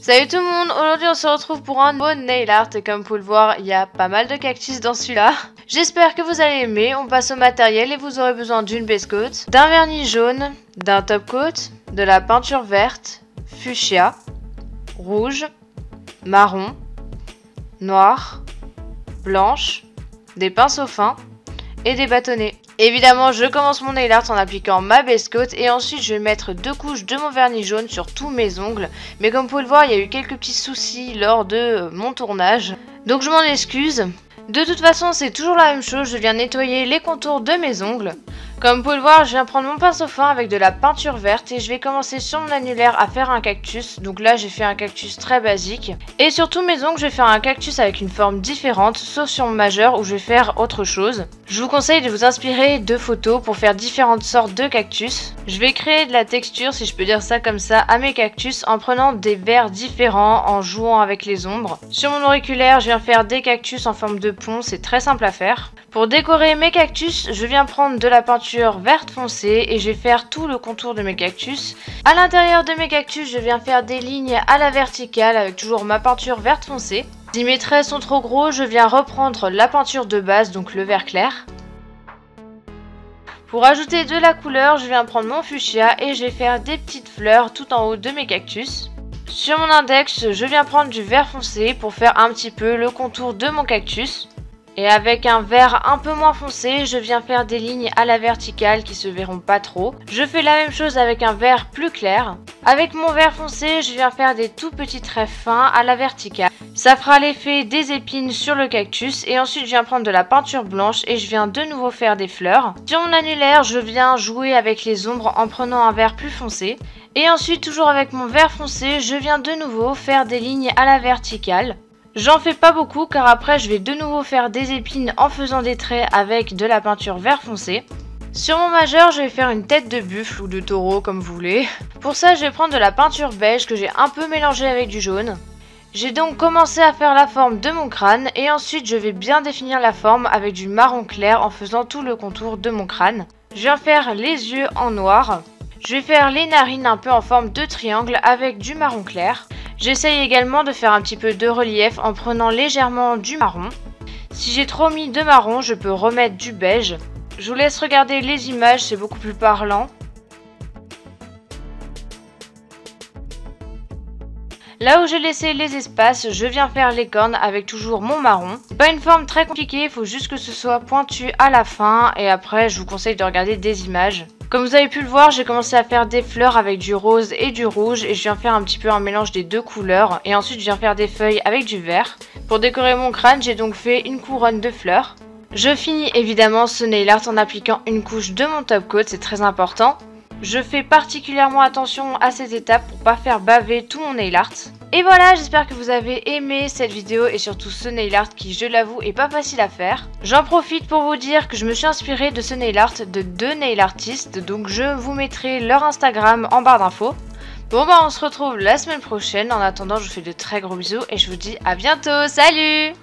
Salut tout le monde, aujourd'hui on se retrouve pour un nouveau nail art et comme vous pouvez le voir, il y a pas mal de cactus dans celui-là. J'espère que vous allez aimer, on passe au matériel et vous aurez besoin d'une base coat, d'un vernis jaune, d'un top coat, de la peinture verte, fuchsia, rouge, marron, noir, blanche, des pinceaux fins et des bâtonnets. Évidemment, je commence mon nail art en appliquant ma base coat et ensuite je vais mettre 2 couches de mon vernis jaune sur tous mes ongles. Mais comme vous pouvez le voir, il y a eu quelques petits soucis lors de mon tournage. Donc je m'en excuse. De toute façon, c'est toujours la même chose, je viens nettoyer les contours de mes ongles. Comme vous pouvez le voir, je viens prendre mon pinceau fin avec de la peinture verte et je vais commencer sur mon annulaire à faire un cactus. Donc là, j'ai fait un cactus très basique. Et sur tous mes ongles, je vais faire un cactus avec une forme différente, sauf sur mon majeur où je vais faire autre chose. Je vous conseille de vous inspirer de photos pour faire différentes sortes de cactus. Je vais créer de la texture, si je peux dire ça comme ça, à mes cactus en prenant des verres différents, en jouant avec les ombres. Sur mon auriculaire, je viens faire des cactus en forme de pont, c'est très simple à faire. Pour décorer mes cactus, je viens prendre de la peinture verte foncée et je vais faire tout le contour de mes cactus. À l'intérieur de mes cactus, je viens faire des lignes à la verticale avec toujours ma peinture verte foncée. Si mes traits sont trop gros, je viens reprendre la peinture de base, donc le vert clair. Pour ajouter de la couleur, je viens prendre mon fuchsia et je vais faire des petites fleurs tout en haut de mes cactus. Sur mon index, je viens prendre du vert foncé pour faire un petit peu le contour de mon cactus. Et avec un vert un peu moins foncé, je viens faire des lignes à la verticale qui se verront pas trop. Je fais la même chose avec un vert plus clair. Avec mon vert foncé, je viens faire des tout petits traits fins à la verticale. Ça fera l'effet des épines sur le cactus. Et ensuite, je viens prendre de la peinture blanche et je viens de nouveau faire des fleurs. Sur mon annulaire, je viens jouer avec les ombres en prenant un vert plus foncé. Et ensuite, toujours avec mon vert foncé, je viens de nouveau faire des lignes à la verticale. J'en fais pas beaucoup car après je vais de nouveau faire des épines en faisant des traits avec de la peinture vert foncé. Sur mon majeur, je vais faire une tête de buffle ou de taureau comme vous voulez. Pour ça, je vais prendre de la peinture beige que j'ai un peu mélangée avec du jaune. J'ai donc commencé à faire la forme de mon crâne et ensuite je vais bien définir la forme avec du marron clair en faisant tout le contour de mon crâne. Je viens faire les yeux en noir. Je vais faire les narines un peu en forme de triangle avec du marron clair. J'essaye également de faire un petit peu de relief en prenant légèrement du marron. Si j'ai trop mis de marron, je peux remettre du beige. Je vous laisse regarder les images, c'est beaucoup plus parlant. Là où j'ai laissé les espaces, je viens faire les cornes avec toujours mon marron. C'est pas une forme très compliquée, il faut juste que ce soit pointu à la fin et après je vous conseille de regarder des images. Comme vous avez pu le voir, j'ai commencé à faire des fleurs avec du rose et du rouge et je viens faire un petit peu un mélange des deux couleurs et ensuite je viens faire des feuilles avec du vert. Pour décorer mon crâne, j'ai donc fait une couronne de fleurs. Je finis évidemment ce nail art en appliquant une couche de mon top coat, c'est très important. Je fais particulièrement attention à cette étape pour pas faire baver tout mon nail art. Et voilà, j'espère que vous avez aimé cette vidéo et surtout ce nail art qui, je l'avoue, est pas facile à faire. J'en profite pour vous dire que je me suis inspirée de ce nail art de 2 nail artistes, donc je vous mettrai leur Instagram en barre d'infos. Bon bah on se retrouve la semaine prochaine, en attendant je vous fais de très gros bisous et je vous dis à bientôt, salut!